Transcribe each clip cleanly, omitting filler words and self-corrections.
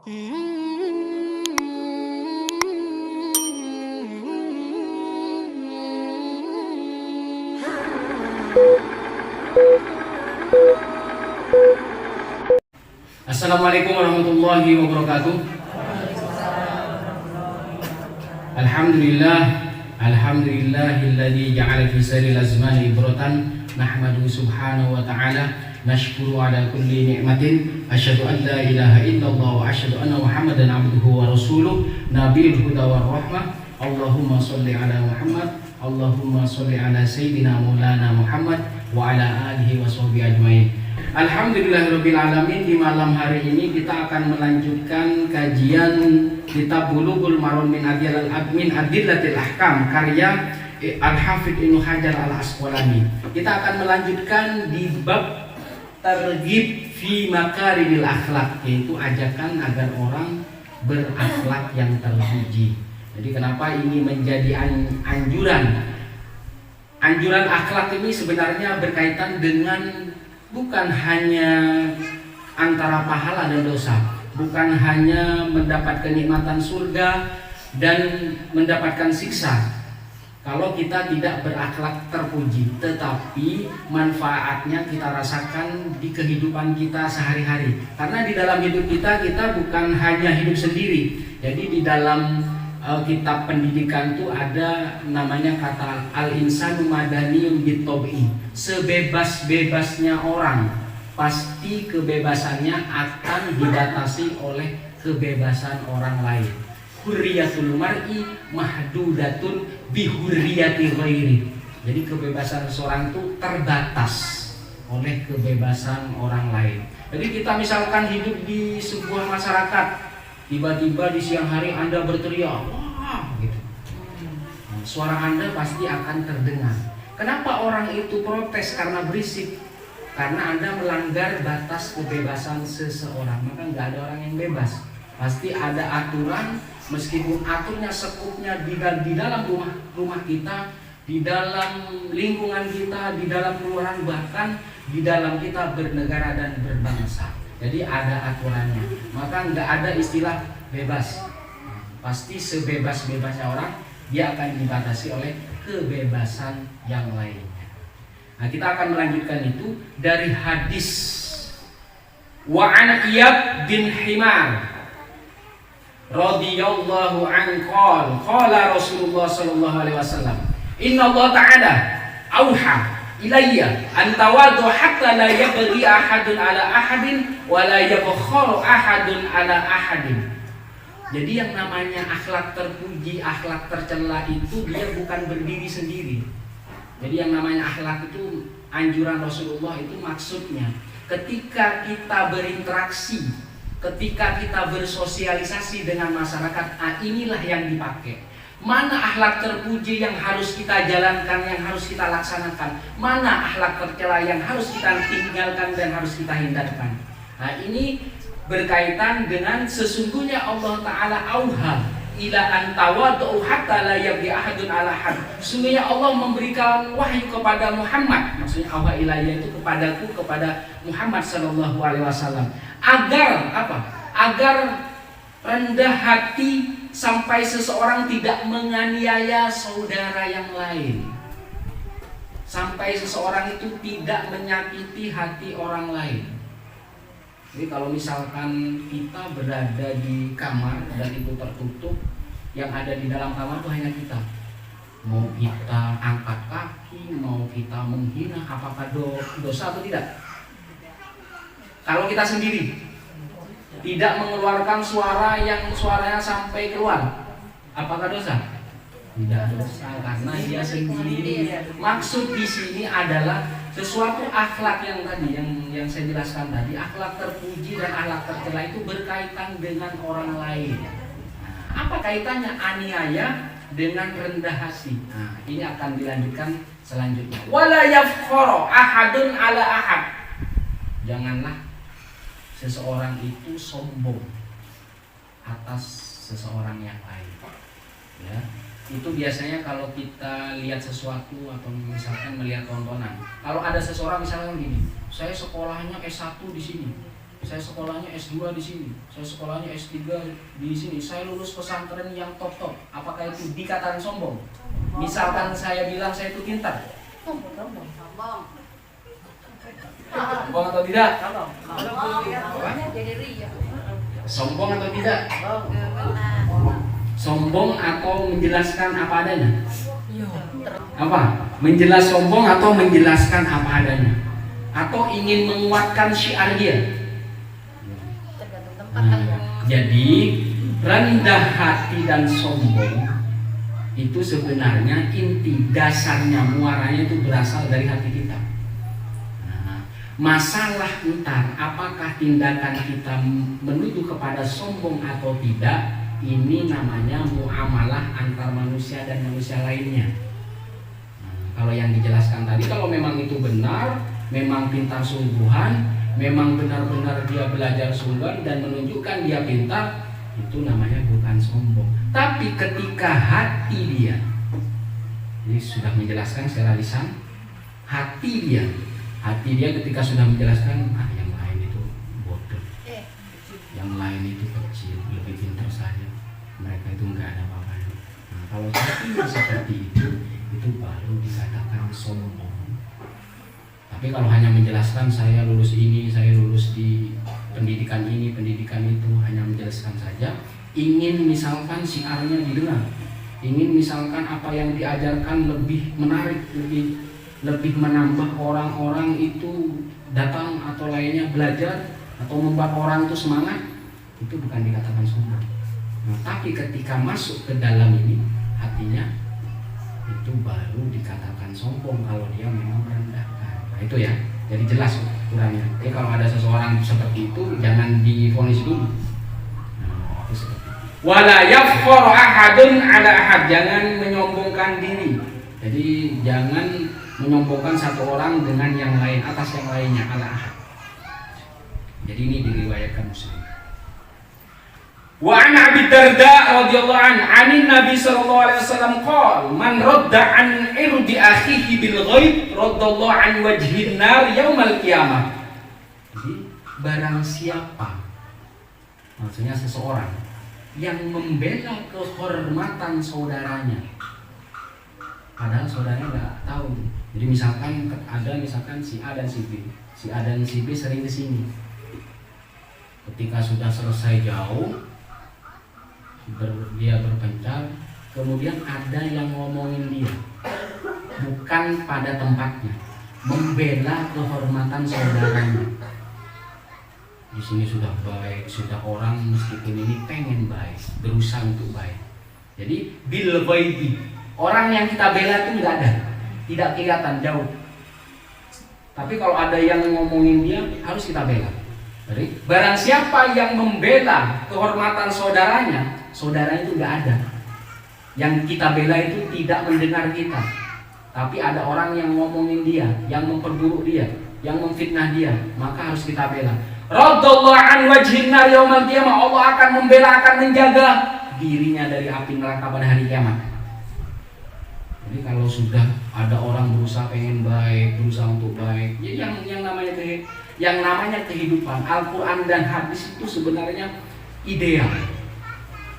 Assalamualaikum warahmatullahi wabarakatuh. Alhamdulillahilladzi ja'ala fi sirril azmani ibratan nahmaduhu subhanahu wa ta'ala nashkuru ala kulli ni'matin asyhadu an la ilaha illallah wa asyhadu anna muhammadan abduhu wa rasuluh nabiyul huda war rahmah. Allahumma sholli ala Muhammad, Allahumma sholli ala sayyidina maulana Muhammad wa ala alihi wa sahbihi ajmain. Alhamdulillahirabbil alamin. Di malam hari ini kita akan melanjutkan kajian kitab Bulughul Maram min Adillatil Ahkam karya Al-Hafidz Ibnu Hajar Al-Asqalani. Kita akan melanjutkan di bab targhib fi makarimil akhlak, yaitu ajakan agar orang berakhlak yang terpuji. Jadi kenapa ini menjadi anjuran? Anjuran akhlak ini sebenarnya berkaitan dengan bukan hanya antara pahala dan dosa, bukan hanya mendapat kenikmatan surga dan mendapatkan siksa kalau kita tidak berakhlak terpuji, tetapi manfaatnya kita rasakan di kehidupan kita sehari-hari. Karena di dalam hidup kita bukan hanya hidup sendiri. Jadi di dalam kitab pendidikan itu ada namanya kata al-insanu madaniyun bit-tabi'i. Sebebas-bebasnya orang, pasti kebebasannya akan dibatasi oleh kebebasan orang lain. Hurriyatul mar'i mahdudatun bi hurriyati ghairi. Jadi kebebasan seorang itu terbatas oleh kebebasan orang lain. Jadi kita misalkan hidup di sebuah masyarakat, tiba-tiba di siang hari Anda berteriak, wah gitu. Nah, suara Anda pasti akan terdengar. Kenapa orang itu protes? Karena berisik. Karena Anda melanggar batas kebebasan seseorang. Maka nggak ada orang yang bebas. Pasti ada aturan, meskipun aturnya sekupnya di dalam rumah kita, di dalam lingkungan kita, di dalam kelurahan, bahkan di dalam kita bernegara dan berbangsa. Jadi ada aturannya. Maka nggak ada istilah bebas. Pasti sebebas-bebasnya orang, dia akan dibatasi oleh kebebasan yang lainnya. Nah, kita akan melanjutkan itu dari hadis wa an Iyad bin Himar radhiyallahu anhu qala Rasulullah sallallahu alaihi wasallam inna Allah ta'ala auha ilayya an tawadu hatta la yabghi ahadun ala ahadin wa la yabkharu ahadun ala ahadin. Jadi yang namanya akhlak terpuji, akhlak tercela itu dia bukan berdiri sendiri. Jadi yang namanya akhlak itu anjuran Rasulullah itu maksudnya ketika kita berinteraksi, ketika kita bersosialisasi dengan masyarakat, inilah yang dipakai. Mana akhlak terpuji yang harus kita jalankan, yang harus kita laksanakan, mana akhlak tercela yang harus kita tinggalkan dan harus kita hindarkan. Nah, ini berkaitan dengan sesungguhnya Allah Ta'ala auha ila antawadu hatta la yabghi ahadun ala ahad. Sesungguhnya Allah memberikan wahyu kepada Muhammad, maksudnya auha ilayya itu kepadaku, kepada Muhammad sallallahu alaihi wasallam, agar apa? Agar rendah hati sampai seseorang tidak menganiaya saudara yang lain, sampai seseorang itu tidak menyakiti hati orang lain. Jadi kalau misalkan kita berada di kamar dan itu tertutup, yang ada di dalam kamar itu hanya kita. Mau kita angkat kaki, mau kita menghina, apakah dosa atau tidak? Kalau kita sendiri tidak mengeluarkan suara yang suaranya sampai keluar, apakah dosa? Tidak dosa, karena dia sendiri. Maksud di sini adalah sesuatu akhlak yang tadi yang saya jelaskan tadi, akhlak terpuji dan akhlak tercela itu berkaitan dengan orang lain. Apa kaitannya aniaya dengan rendah hati? Nah, ini akan dilanjutkan selanjutnya. Wala yafkhara ahadun ala ahad. Janganlah seseorang itu sombong atas seseorang yang lain. Ya. Itu biasanya kalau kita lihat sesuatu atau misalkan melihat tontonan. Kalau ada seseorang misalnya gini, saya sekolahnya S1 di sini. saya sekolahnya S2 di sini, saya sekolahnya S3 di sini, saya lulus pesantren yang top-top. Apakah itu dikatakan sombong? Misalkan saya bilang saya itu pintar. Sombong atau tidak? Sombong atau tidak? Sombong atau menjelaskan apa adanya? Apa? Sombong atau menjelaskan apa adanya? Atau ingin menguatkan syiar dia? Jadi rendah hati dan sombong itu sebenarnya inti dasarnya, muaranya itu berasal dari hati kita. Masalah entar apakah tindakan kita menuju kepada sombong atau tidak, ini namanya muamalah antar manusia dan manusia lainnya. Kalau yang dijelaskan tadi, kalau memang itu benar, memang pintar sungguhan, memang benar-benar dia belajar sungguhan dan menunjukkan dia pintar, itu namanya bukan sombong. Tapi ketika hati dia, ini sudah menjelaskan secara lisan, hati dia ketika sudah menjelaskan, yang lain itu bodoh, yang lain itu kecil, lebih pintar saja, mereka itu enggak ada apa-apanya. Nah, kalau hati seperti itu baru dikatakan sombong. Tapi kalau hanya menjelaskan saya lulus ini, saya lulus di pendidikan ini, pendidikan itu, hanya menjelaskan saja, ingin misalkan syiarnya didengar, ingin misalkan apa yang diajarkan lebih menarik, lebih menambah orang-orang itu datang atau lainnya belajar atau membuat orang itu semangat, itu bukan dikatakan sombong. Nah, tapi ketika masuk ke dalam ini hatinya, itu baru dikatakan sombong kalau dia memang merendahkan. Nah, itu ya, jadi jelas ukurannya. Jadi kalau ada seseorang seperti itu, jangan divonis dulu. Nah, itu seperti itu. Wala yafkhur ahadun ala ahad, jangan menyombongkan diri. Jadi jangan menyombongkan satu orang dengan yang lain, atas yang lainnya, ala ahad. Jadi ini diriwayatkan Muslim. Wa an Abi Darda radhiyallahu anhu, anin Nabi sallallahu alaihi wasallam qala, man radda an irdi akhihi bil ghaib radallahu an wajhin nar yaumal qiyamah. Jadi barang siapa, maksudnya seseorang yang membela kehormatan saudaranya, padahal saudaranya nggak tahu. Jadi misalkan si A dan si B, si A dan si B sering kesini. Ketika sudah selesai jauh, dia berpencar, kemudian ada yang ngomongin dia, bukan pada tempatnya, membela kehormatan saudaranya. Di sini sudah baik, sudah orang meskipun ini pengen baik, berusaha untuk baik. Jadi bil ghaibi, orang yang kita bela itu nggak ada, tidak kelihatan, jauh. Tapi kalau ada yang ngomongin dia, harus kita bela. Jadi barang siapa yang membela kehormatan saudaranya itu nggak ada. Yang kita bela itu tidak mendengar kita, tapi ada orang yang ngomongin dia, yang memperburuk dia, yang memfitnah dia, maka harus kita bela. Radallahu an wajhin nar yaumal qiyamah, Allah akan membela, akan menjaga dirinya dari api neraka pada hari kiamat. Jadi kalau sudah ada orang berusaha pengen baik, berusaha untuk baik, jadi yang namanya kehidupan, Al-Quran dan hadis itu sebenarnya ideal,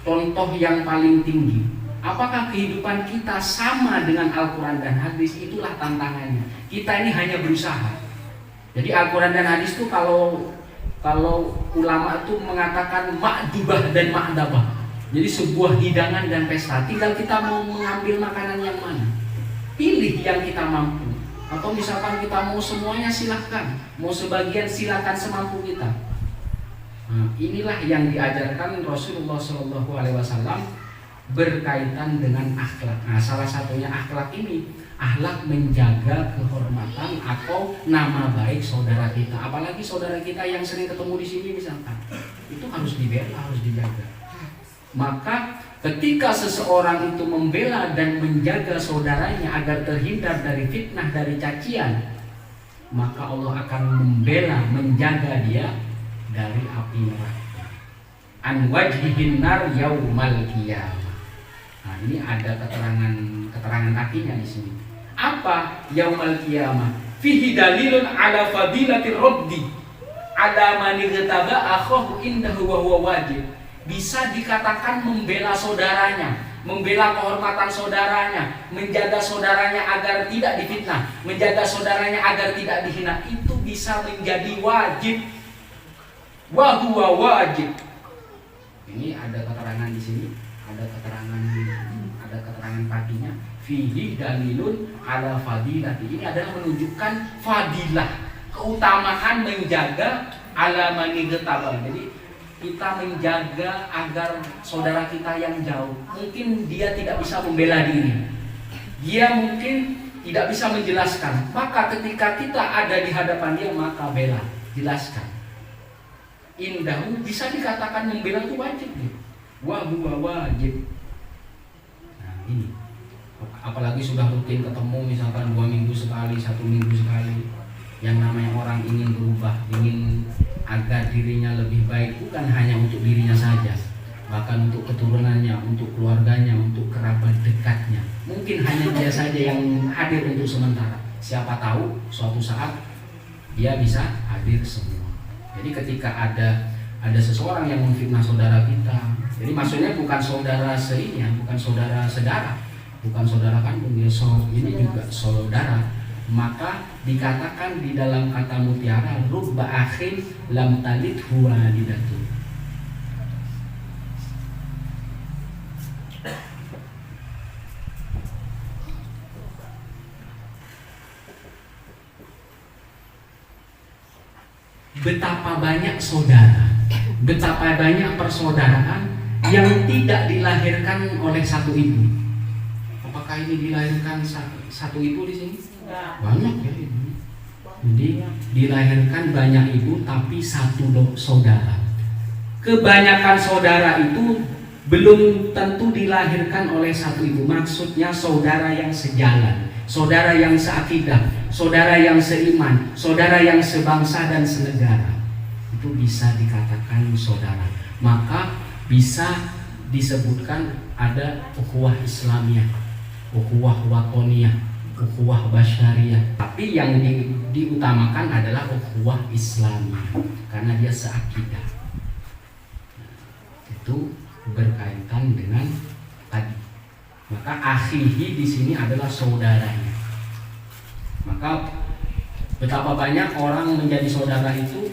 contoh yang paling tinggi. Apakah kehidupan kita sama dengan Al-Quran dan hadis? Itulah tantangannya. Kita ini hanya berusaha. Jadi Al-Quran dan hadis itu kalau ulama itu mengatakan ma'dubah dan ma'dabah. Jadi sebuah hidangan dan pesta, tinggal kita mau mengambil makanan yang mana. Pilih yang kita mampu. Atau misalkan kita mau semuanya silahkan, mau sebagian silahkan semampu kita. Nah, inilah yang diajarkan Rasulullah SAW berkaitan dengan akhlak. Nah, salah satunya akhlak ini, akhlak menjaga kehormatan atau nama baik saudara kita. Apalagi saudara kita yang sering ketemu di sini misalkan, itu harus dibela, harus dijaga. Maka ketika seseorang itu membela dan menjaga saudaranya agar terhindar dari fitnah, dari cacian, maka Allah akan membela, menjaga dia dari api neraka. An wajhihin nar yaumal qiyamah. Nah, ini ada keterangan artinya di sini. Apa yaumal qiyamah? Fihi dalilun ala fadilatir raddi ala man ightaba akhahu indahu wa huwa wajib. Bisa dikatakan membela saudaranya, membela kehormatan saudaranya, menjaga saudaranya agar tidak difitnah, menjaga saudaranya agar tidak dihina, itu bisa menjadi wajib. Wa huwa wajib. Ini ada keterangan di sini, ada keterangan paginya. Fihi dalilun ala fadilati. Ini adalah menunjukkan fadilah, keutamaan menjaga ala man ightaba. Jadi kita menjaga agar saudara kita yang jauh, mungkin dia tidak bisa membela diri, dia mungkin tidak bisa menjelaskan, maka ketika kita ada di hadapan dia, maka bela, jelaskan. Indahu bisa dikatakan membela itu wajib nih. Wa huwa wajib. Nah ini, apalagi sudah rutin ketemu misalkan 2 minggu sekali, 1 minggu sekali. Yang namanya orang ingin berubah, ingin agar dirinya lebih baik, bukan hanya untuk dirinya saja, bahkan untuk keturunannya, untuk keluarganya, untuk kerabat dekatnya. Mungkin hanya dia saja yang hadir untuk sementara. Siapa tahu suatu saat dia bisa hadir semua. Jadi ketika ada seseorang yang memfitnah saudara kita, jadi maksudnya bukan saudara seinya, bukan saudara sedara, bukan saudara kandung, ya ini juga saudara, maka dikatakan di dalam kata mutiara, rubba akhin lam talid huwa lidatu. Betapa banyak saudara, betapa banyak persaudaraan yang tidak dilahirkan oleh satu ibu. Apakah ini dilahirkan satu ibu di sini? Banyak ya ibu. Jadi dilahirkan banyak ibu tapi satu saudara. Kebanyakan saudara itu belum tentu dilahirkan oleh satu ibu. Maksudnya saudara yang sejalan, saudara yang seakidah, saudara yang seiman, saudara yang sebangsa dan senegara. Itu bisa dikatakan saudara. Maka bisa disebutkan ada ukhuwah Islamiyah, ukhuwah watoniyah, ukhuwah basyariyah. Tapi yang diutamakan adalah ukhuwah Islamiyah karena dia seakidah. Itu berkaitan dengan tadi. Maka akhihi di sini adalah saudaranya. Maka betapa banyak orang menjadi saudara itu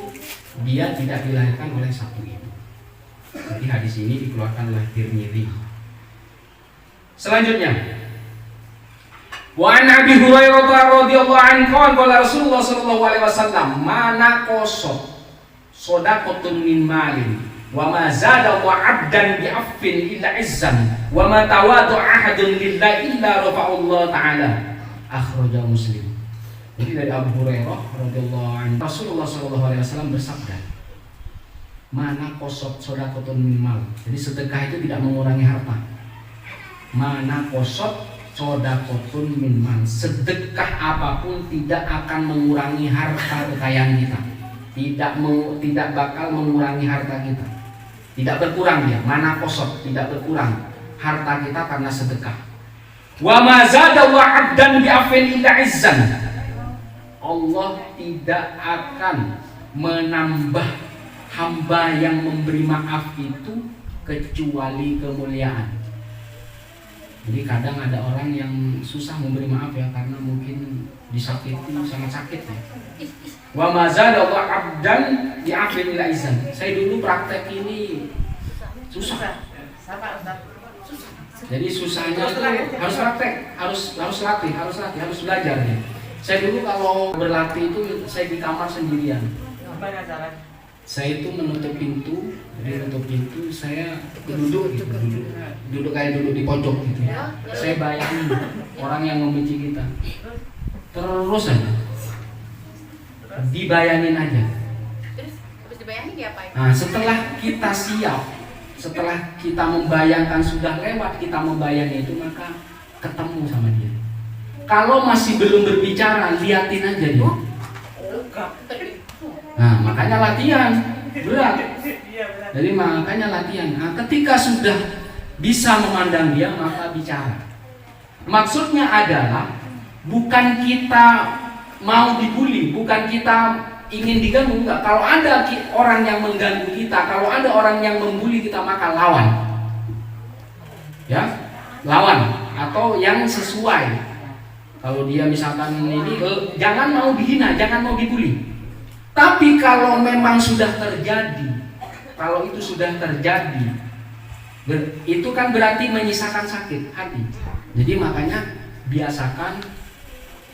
dia tidak dilahirkan oleh satu ibu. Jadi hadis ini dikeluarkan oleh Tirmidzi. Selanjutnya, wa an Abi Hurairah radhiyallahu anhu qala Rasulullah sallallahu alaihi wasallam, "Mana qasad shadaqatun min malin wa ma zada wa 'abdan bi affin illa izzan wa ma tawadu ahadun lillahi illa rafa'allahu ta'ala." Akhrajahu Muslim. Jadi dari Abu Hurairah radhiyallahu anhu, Rasulullah sallallahu alaihi wasallam bersabda, "Mana qasad shadaqatun min mal." Jadi sedekah itu tidak mengurangi harta. Mana qasad shadaqatun min mal. Sedekah apapun tidak akan mengurangi harta kekayaan kita. Tidak bakal mengurangi harta kita. Tidak berkurang dia. Mana qasad, tidak berkurang harta kita karena sedekah. Wa ma zada wa 'abdan bi afin illa izzan. Allah tidak akan menambah hamba yang memberi maaf itu kecuali kemuliaan. Jadi kadang ada orang yang susah memberi maaf ya karena mungkin disakiti, sangat sakit ya. Wa ma zada wa 'abdan bi afin illa izzan. Saya dulu praktek ini susah. Jadi susahnya itu harus praktek, harus latih, harus belajar ya. Saya dulu kalau berlatih itu saya di kamar sendirian. Saya itu menutup pintu, jadi menutup pintu, saya duduk kayak duduk di pojok gitu. Saya bayangin orang yang membenci kita, terus aja, dibayangin aja. Terus dibayangin diapain? Nah, setelah kita siap, setelah kita membayangkan sudah lewat, kita membayangin itu, maka ketemu sama dia. Kalau masih belum berbicara, liatin aja dia. Nah, makanya latihan berat. Jadi makanya latihan. Nah, ketika sudah bisa memandang dia, maka bicara. Maksudnya adalah bukan kita mau dibully, bukan kita ingin diganggu, enggak. Kalau ada orang yang mengganggu kita, kalau ada orang yang membuli kita, maka lawan. Ya, lawan atau yang sesuai. Kalau dia misalkan ini, jangan mau dihina, jangan mau dibully. Tapi kalau memang sudah terjadi, kalau itu sudah terjadi, itu kan berarti menyisakan sakit hati. Jadi makanya biasakan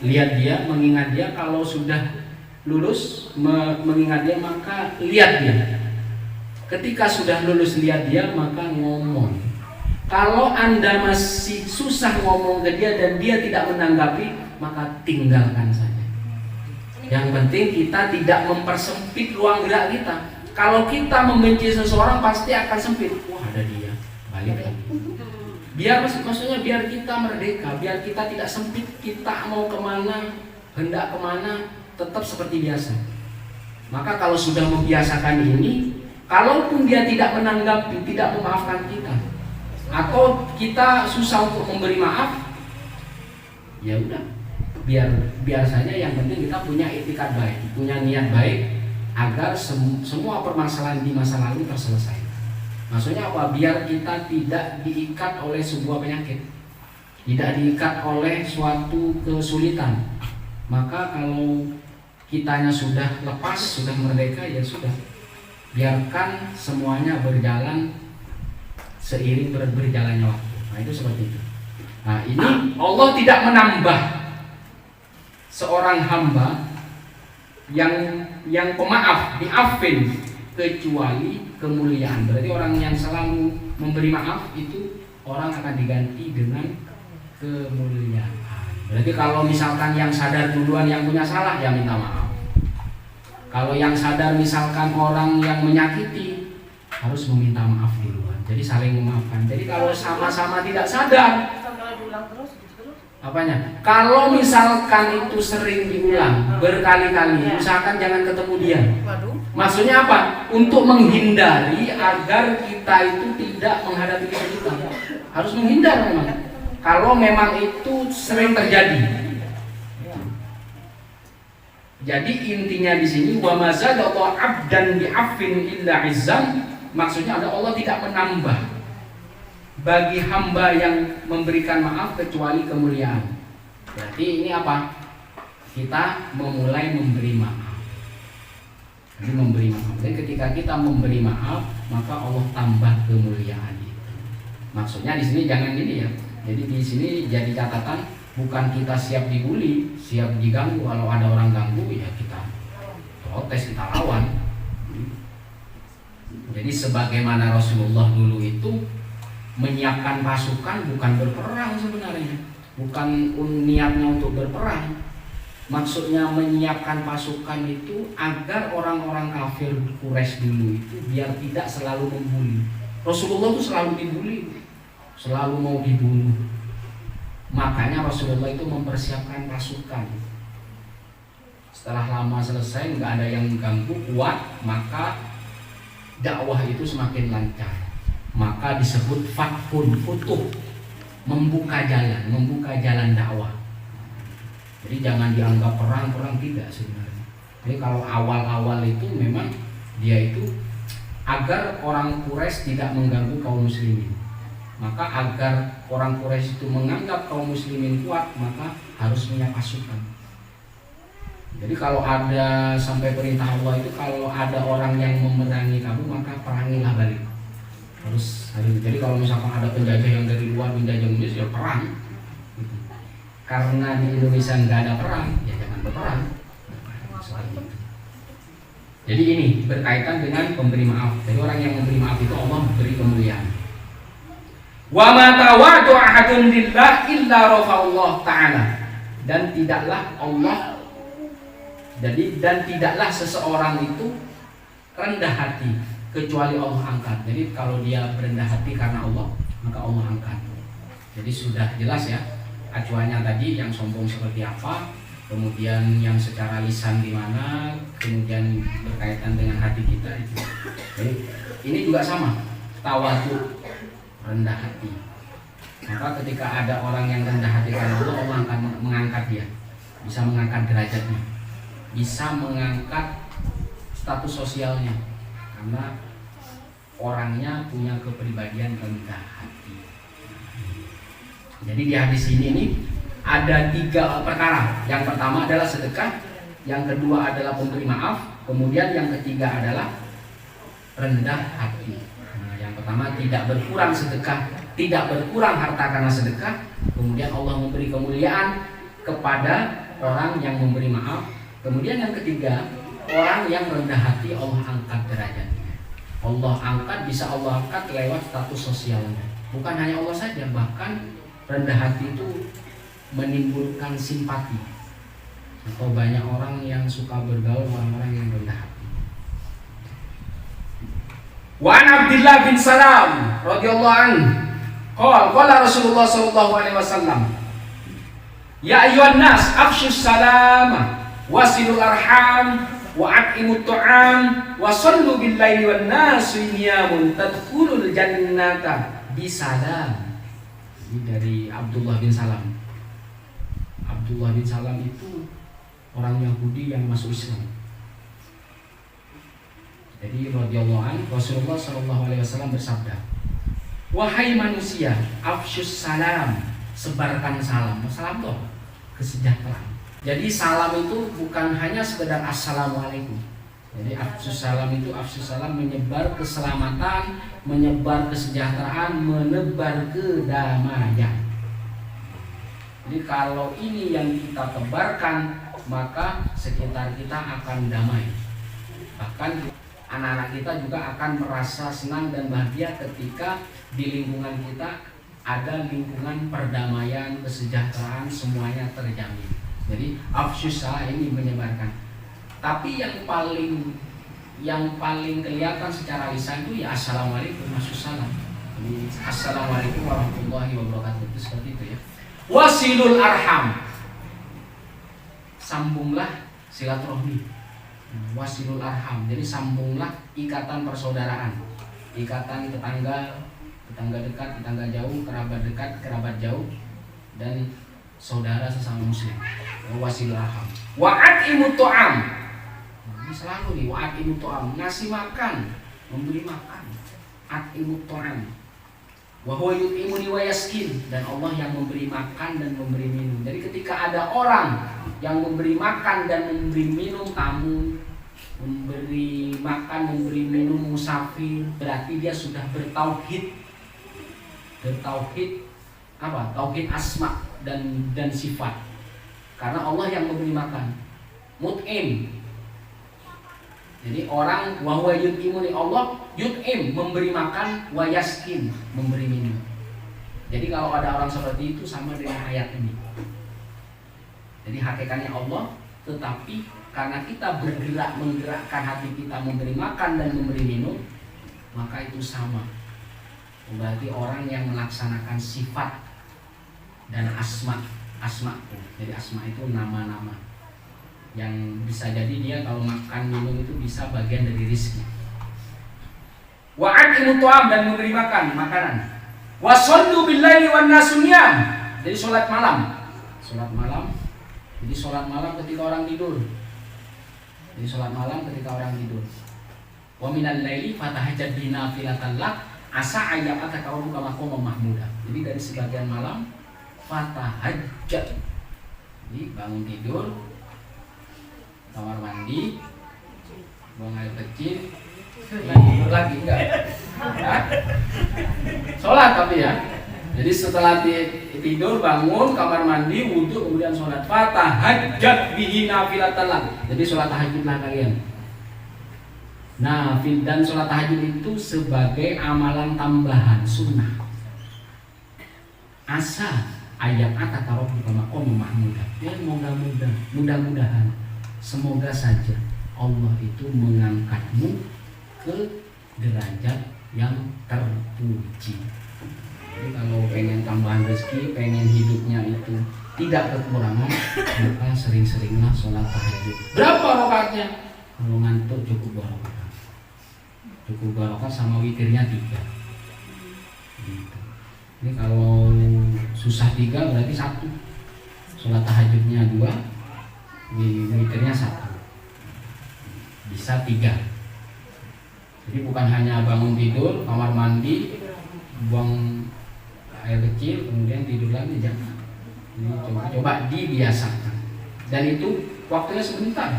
lihat dia, mengingat dia. Kalau sudah lulus mengingat dia, maka lihat dia. Ketika sudah lulus lihat dia, maka ngomong. Kalau Anda masih susah ngomong ke dia dan dia tidak menanggapi, maka tinggalkan saja. Yang penting kita tidak mempersempit ruang gerak kita. Kalau kita membenci seseorang pasti akan sempit. Wah, ada dia, balik lagi. Maksudnya biar kita merdeka, biar kita tidak sempit. Kita mau kemana, hendak kemana, tetap seperti biasa. Maka kalau sudah membiasakan ini, kalaupun dia tidak menanggapi, tidak memaafkan kita, atau kita susah untuk memberi maaf, ya udah, biar saja. Yang penting kita punya etikat baik, punya niat baik, agar semua permasalahan di masa lalu terselesaikan. Maksudnya apa? Biar kita tidak diikat oleh sebuah penyakit, tidak diikat oleh suatu kesulitan. Maka kalau kitanya sudah lepas, sudah merdeka, ya sudah, biarkan semuanya berjalan seiring berjalannya waktu. Nah, itu seperti itu. Nah, ini Allah tidak menambah seorang hamba yang pemaaf, diafin, kecuali kemuliaan. Berarti orang yang selalu memberi maaf itu orang akan diganti dengan kemuliaan. Berarti kalau misalkan yang sadar duluan yang punya salah, ya minta maaf. Kalau yang sadar misalkan orang yang menyakiti, harus meminta maaf duluan. Jadi saling memaafkan. Jadi kalau sama-sama tidak sadar, apanya? Kalau misalkan itu sering diulang berkali-kali, usahakan jangan ketemu dia. Maksudnya apa? Untuk menghindari agar kita itu tidak menghadapi kesulitan. Harus menghindar memang. Kalau memang itu sering terjadi. Jadi intinya di sini wa mazadallahu 'abdan bi'afin illa 'izzan, maksudnya ada Allah tidak menambah bagi hamba yang memberikan maaf kecuali kemuliaan. Berarti ini apa? Kita memulai memberi maaf. Jadi memberi maaf. Dan ketika kita memberi maaf, maka Allah tambah kemuliaan itu. Maksudnya di sini jangan gini ya. Jadi di sini jadi catatan, bukan kita siap dibully, siap diganggu. Kalau ada orang ganggu, ya kita protes, kita lawan. Jadi sebagaimana Rasulullah dulu itu menyiapkan pasukan, bukan berperang sebenarnya, bukan niatnya untuk berperang. Maksudnya menyiapkan pasukan itu agar orang-orang kafir Quraisy dulu itu biar tidak selalu membuli. Rasulullah itu selalu dibully, selalu mau dibunuh. Makanya Rasulullah itu mempersiapkan pasukan. Setelah lama selesai, nggak ada yang ganggu, kuat, maka dakwah itu semakin lancar. Maka disebut fathun, futuh, membuka jalan dakwah. Jadi jangan dianggap perang tidak sebenarnya. Jadi kalau awal-awal itu memang dia itu agar orang Quraisy tidak mengganggu kaum muslimin. Maka agar orang Quraisy itu menganggap kaum muslimin kuat, maka harus punya pasukan. Jadi kalau ada sampai perintah Allah itu, kalau ada orang yang memerangi kamu, maka perangilah balik. Harus. Jadi kalau misalkan ada penjajah yang dari luar menjajah Indonesia, ya perang. Gitu. Karena di Indonesia nggak ada perang, ya jangan berperang. Jadi ini berkaitan dengan pemberi maaf. Jadi orang yang memberi maaf itu Allah beri kemuliaan. Wa ma tawadu ahadun lillah illa rafa'allah ta'ala. Dan tidaklah seseorang itu rendah hati kecuali Allah angkat. Jadi kalau dia berendah hati karena Allah, maka Allah angkat. Jadi sudah jelas ya acuannya tadi, yang sombong seperti apa, kemudian yang secara lisan gimana, kemudian berkaitan dengan hati kita itu. Jadi ini juga sama, tawadhu, rendah hati. Maka ketika ada orang yang rendah hati karena Allah, Allah akan mengangkat dia, bisa mengangkat derajatnya, bisa mengangkat status sosialnya, karena orangnya punya kepribadian rendah hati. Jadi di hadis ini nih ada 3 perkara. Yang pertama adalah sedekah, yang kedua adalah pemberi maaf, kemudian yang ketiga adalah rendah hati. Nah, yang pertama tidak berkurang sedekah, tidak berkurang harta karena sedekah. Kemudian Allah memberi kemuliaan kepada orang yang memberi maaf. Kemudian yang ketiga, orang yang rendah hati Allah angkat derajatnya. Allah angkat, bisa Allah angkat lewat status sosialnya. Bukan hanya Allah saja, bahkan rendah hati itu menimbulkan simpati. Atau banyak orang yang suka bergaul orang-orang yang rendah hati. Wa an Abdullah bin Salam radhiyallahu anhu qala Rasulullah sallallahu alaihi wasallam, ya ayyuhan nas afshus salama wasilul arham wa at'imut ta'am wa sallu bil laili wan nasu niyamun tadkhulul jannata bisalam. Ini dari Abdullah bin Salam. Abdullah bin Salam itu orang Yahudi yang masuk Islam. Jadi radhiyallahu anhu, Rasulullah sallallahu alaihi wasallam bersabda, wahai manusia, afsyus salam, sebarkan salam. Salam itu kesejahteraan. Jadi salam itu bukan hanya sekedar assalamualaikum. Jadi afsyus salam itu, afsyus salam menyebar keselamatan, menyebar kesejahteraan, menebar kedamaian. Jadi kalau ini yang kita tebarkan, maka sekitar kita akan damai. Bahkan anak-anak kita juga akan merasa senang dan bahagia ketika di lingkungan kita ada lingkungan perdamaian, kesejahteraan, semuanya terjamin. Jadi afsyus salam ini menyebarkan. Tapi yang paling kelihatan secara lisan itu ya assalamualaikum, afsyus salam. Jadi assalamualaikum warahmatullahi wabarakatuh, itu seperti itu ya. Wasilul arham, sambunglah silaturahmi. Wasilul arham, jadi sambunglah ikatan persaudaraan, ikatan tetangga dekat, tetangga jauh, kerabat dekat, kerabat jauh, dan saudara sesama muslim. Wasilul arham. Wa'at'imut ta'am, ini selalu nih, wa'at'imut ta'am, ngasih makan, memberi makan. At'imut ta'am, wa huwa yut'imuni wa yaskin, dan Allah yang memberi makan dan memberi minum. Jadi ketika ada orang yang memberi makan dan memberi minum tamu, memberi makan, memberi minum musafir, berarti dia sudah bertauhid apa? Tauhid asma dan sifat. Karena Allah yang memberi makan. Mut'im. Jadi orang wa huwa yut'imuni, Allah yut'im, memberi makan, wa yaskin, memberi minum. Jadi kalau ada orang seperti itu sama dengan ayat ini. Jadi hakikatnya Allah, tetapi karena kita menggerakkan hati kita memberi makan dan memberi minum, maka itu sama. Berarti orang yang melaksanakan sifat dan asma. Jadi asma itu nama-nama yang bisa jadi dia kalau makan minum itu bisa bagian dari rizki. Wa'at'imut ta'am, dan memberi makan, makanan. Wa shallu bil laili wan nasu niyam, jadi salat malam. Jadi salat malam ketika orang tidur. Jadi salat malam ketika orang tidur. Wa minal laili fatahajjad bihi nafilatan lak asa ayyabaka rabbuka maqaman mahmuda. Jadi dari sebagian malam fatahajjad. Jadi bangun tidur, kamar mandi, buang air kecil, tidur lagi enggak? Ya? Sholat tapi ya. Jadi setelah tidur, bangun, kamar mandi, wudhu, kemudian sholat. Fatahajjad bihi nafilatan lak. Jadi sholat tahajudlah kalian. Dan sholat tahajud itu sebagai amalan tambahan sunnah. Asa ayat kata rabbuka maqaman mahmuda. Dan mudah-mudahan, semoga saja Allah itu mengangkatmu ke derajat yang terpuji. Jadi kalau pengen tambahan rezeki, pengen hidupnya itu tidak kekurangan, maka sering-seringlah sholat tahajud. Berapa rakaatnya? Kalau ngantuk cukup 2 rakaat. Cukup 2 rakaat sama witirnya 3. Gitu. Ini kalau susah 3 berarti 1. Sholat tahajudnya 2, witirnya 1. Bisa. bisa 3. Jadi bukan hanya bangun tidur, kamar mandi, buang air kecil, kemudian tidur lagi, jangan. Ini coba dibiasakan. Dan itu waktunya sebentar.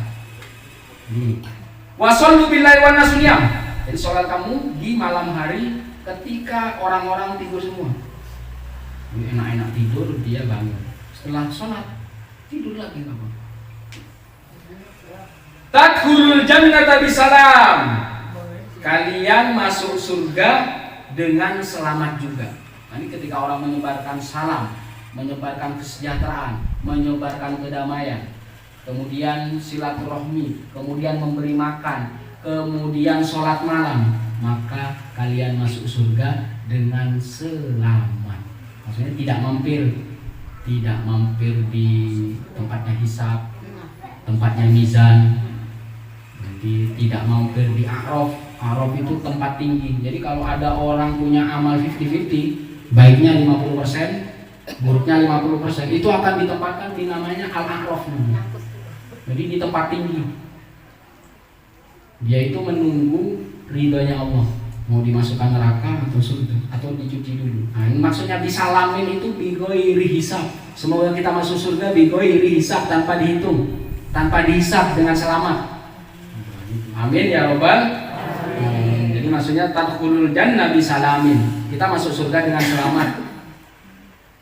Wasallu billahi wan nasu niyam. Jadi sholat kamu di malam hari ketika orang-orang tidur semua. Ini enak-enak tidur, dia bangun. Setelah sholat tidur lagi kamu. Tadkhulul jannata bisalam. Kalian masuk surga dengan selamat juga. Ini ketika orang menyebarkan salam, menyebarkan kesejahteraan, menyebarkan kedamaian, kemudian silaturahmi, kemudian memberi makan, kemudian sholat malam, maka kalian masuk surga dengan selamat. Maksudnya tidak mampir di tempatnya hisab, tempatnya mizan, jadi tidak mampir di A'raf. A'raf itu tempat tinggi. Jadi kalau ada orang punya amal 50-50, baiknya 50%, buruknya 50%, itu akan ditempatkan di namanya Al-A'raf. Jadi di tempat tinggi. Dia itu menunggu ridhonya Allah, mau dimasukkan neraka atau surga atau dicuci dulu. Nah, ini maksudnya disalamin itu bighairi hisab. Semoga kita masuk surga bighairi hisab, tanpa dihitung, tanpa dihisab, dengan selamat. Amin ya robbal. Jadi maksudnya tadkhulul jannah bisalamin. Kita masuk surga dengan selamat.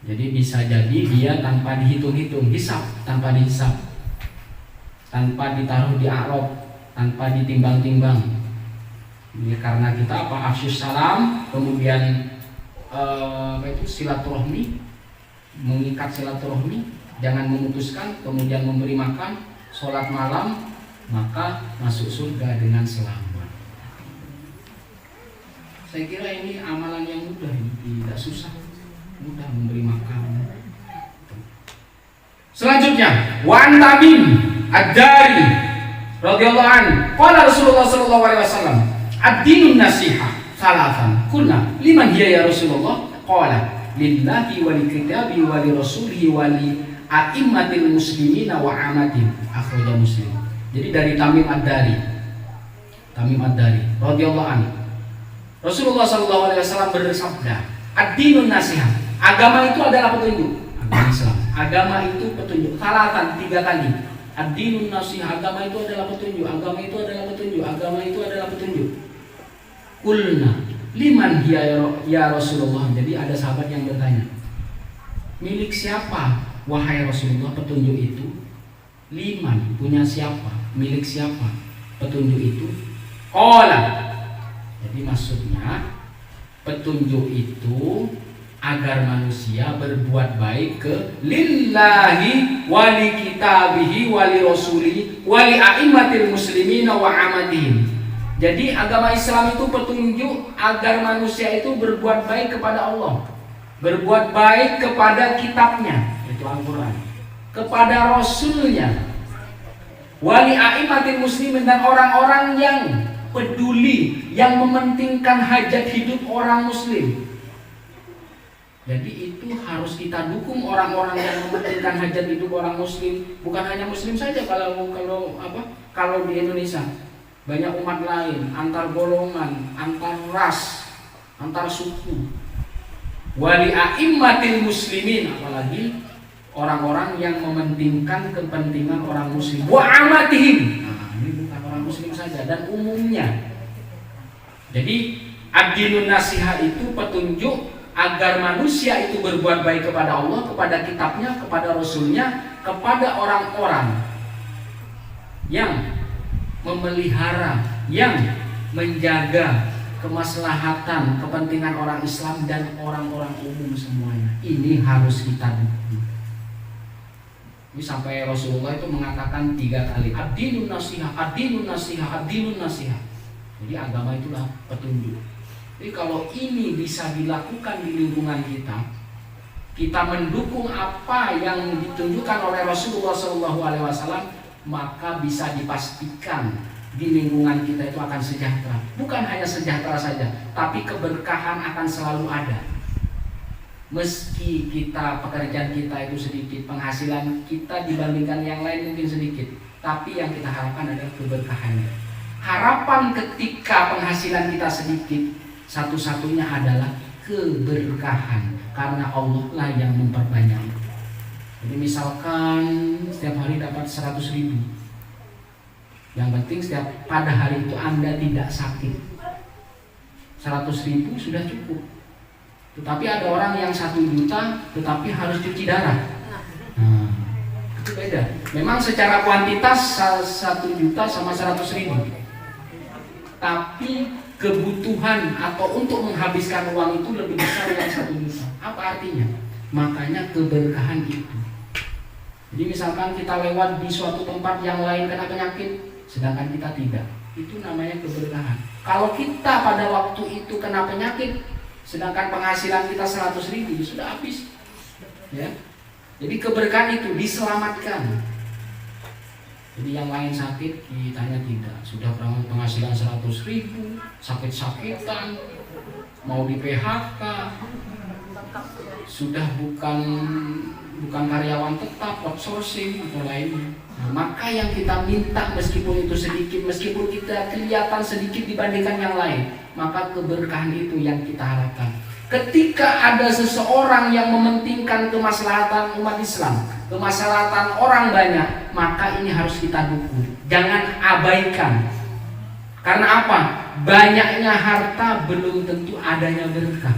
Jadi bisa jadi dia tanpa dihitung-hitung, hisab, tanpa dihisab, tanpa ditaruh di A'raf, tanpa ditimbang-timbang. Ini karena kita afsyus salam, kemudian silaturahmi, mengikat silaturahmi, jangan memutuskan, kemudian memberi makan, sholat malam, maka masuk surga dengan selamat. Saya kira ini amalan yang mudah, tidak susah, mudah memberi makan. Selanjutnya, Wan Tamim Ad-Dari radhiyallahu anhu, qala Rasulullah sallallahu alaihi wasallam, ad-dinun nasiha salatan. Qulna liman hiya ya Rasulullah? Qala lillahi wa likitabi wa li rasulihi wa li a'immatil muslimina wa amatihim. Akhrajahu Muslim. Jadi dari Tamim Ad-Dari radhiyallahu anhu, Rasulullah sallallahu alaihi wasallam bersabda, ad-dinun nasiha. Agama itu adalah petunjuk. Agama Islam. Agama itu petunjuk. Salatan 3 kali. Ad-dinun nasiha, agama itu adalah petunjuk, agama itu adalah petunjuk, agama itu adalah petunjuk. Qulna liman hiya ya Rasulullah. Jadi ada sahabat yang bertanya, milik siapa wahai Rasulullah petunjuk itu? Liman, punya siapa? Milik siapa petunjuk itu? Qala. Jadi maksudnya petunjuk itu agar manusia berbuat baik ke lillahi wali kitabihi wali rasulihi wali a'immatil muslimina wa amatihim. Jadi agama Islam itu petunjuk agar manusia itu berbuat baik kepada Allah, berbuat baik kepada kitabnya, itu Al-Quran, kepada Rasulnya, wali a'immatil muslimin, dan orang-orang yang peduli, yang mementingkan hajat hidup orang muslim. Jadi itu harus kita dukung orang-orang yang mementingkan hajat hidup orang muslim. Bukan hanya muslim saja, kalau di Indonesia banyak umat lain, antar golongan, antar ras, antar suku. Wali a'immatil muslimin, apalagi orang-orang yang mementingkan kepentingan orang muslim. Wa amatihim. Nah, ini bukan orang muslim saja, dan umumnya. Jadi ad-dinun nasiha itu petunjuk agar manusia itu berbuat baik kepada Allah, kepada kitabnya, kepada Rasulnya, kepada orang-orang yang memelihara, yang menjaga kemaslahatan, kepentingan orang Islam dan orang-orang umum semuanya. Ini harus kita dukung. Ini sampai Rasulullah itu mengatakan 3 kali, ad-dinun nasiha, ad-dinun nasiha, ad-dinun nasiha. Jadi agama itulah petunjuk. Jadi kalau ini bisa dilakukan di lingkungan kita, kita mendukung apa yang ditunjukkan oleh Rasulullah SAW, maka bisa dipastikan di lingkungan kita itu akan sejahtera. Bukan hanya sejahtera saja, tapi keberkahan akan selalu ada. Meski pekerjaan kita itu sedikit, penghasilan kita dibandingkan yang lain mungkin sedikit, tapi yang kita harapkan adalah keberkahannya. Harapan ketika penghasilan kita sedikit, satu-satunya adalah keberkahan, karena Allah lah yang memperbanyak. Jadi misalkan setiap hari dapat 100.000, yang penting pada hari itu Anda tidak sakit, 100.000 sudah cukup. Tetapi ada orang yang 1 juta tetapi harus cuci darah. Nah, itu beda. Memang secara kuantitas 1 juta sama 100.000, tapi kebutuhan atau untuk menghabiskan uang itu lebih besar yang 1 juta. Apa artinya? Makanya keberkahan itu. Jadi misalkan kita lewat di suatu tempat yang lain kena penyakit, sedangkan kita tidak, itu namanya keberkahan. Kalau kita pada waktu itu kena penyakit, sedangkan penghasilan kita 100.000, sudah habis. Ya. Jadi keberkahan itu diselamatkan. Jadi yang lain sakit, kitanya tidak. Sudah penghasilan 100.000, sakit-sakitan, mau di PHK, sudah bukan karyawan tetap, outsourcing atau lainnya. Nah, maka yang kita minta meskipun itu sedikit, meskipun kita kelihatan sedikit dibandingkan yang lain, maka keberkahan itu yang kita harapkan. Ketika ada seseorang yang mementingkan kemaslahatan umat Islam, kemaslahatan orang banyak, maka ini harus kita dukung. Jangan abaikan. Karena apa? Banyaknya harta belum tentu adanya berkah.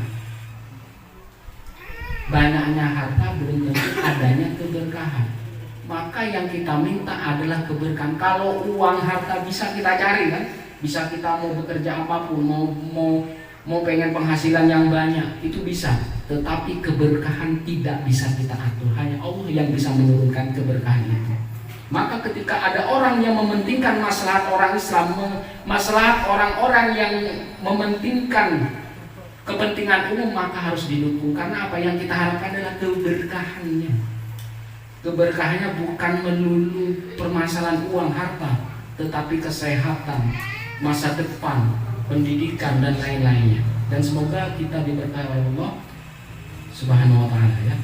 Banyaknya harta belum tentu adanya keberkahan. Maka yang kita minta adalah keberkahan. Kalau uang harta bisa kita cari kan, bisa kita mau bekerja apapun, mau pengen penghasilan yang banyak, itu bisa. Tetapi keberkahan tidak bisa kita atur. Hanya Allah yang bisa menurunkan keberkahan itu. Maka ketika ada orang yang mementingkan maslahat orang Islam, maslahat orang-orang yang mementingkan kepentingan umum, maka harus didukung. Karena apa yang kita harapkan adalah keberkahannya. Keberkahannya bukan melulu permasalahan uang harta, tetapi kesehatan, masa depan, pendidikan dan lain-lainnya. Dan semoga kita diberkahi oleh Allah Subhanahu wa ta'ala ya.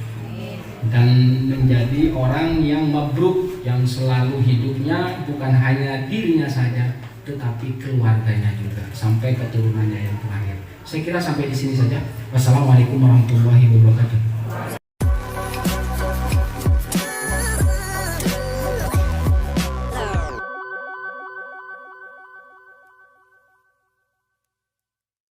Dan menjadi orang yang mabruk, yang selalu hidupnya bukan hanya dirinya saja, tetapi keluarganya juga, sampai keturunannya yang terakhir. Saya kira sampai di sini saja. Wassalamualaikum warahmatullahi wabarakatuh.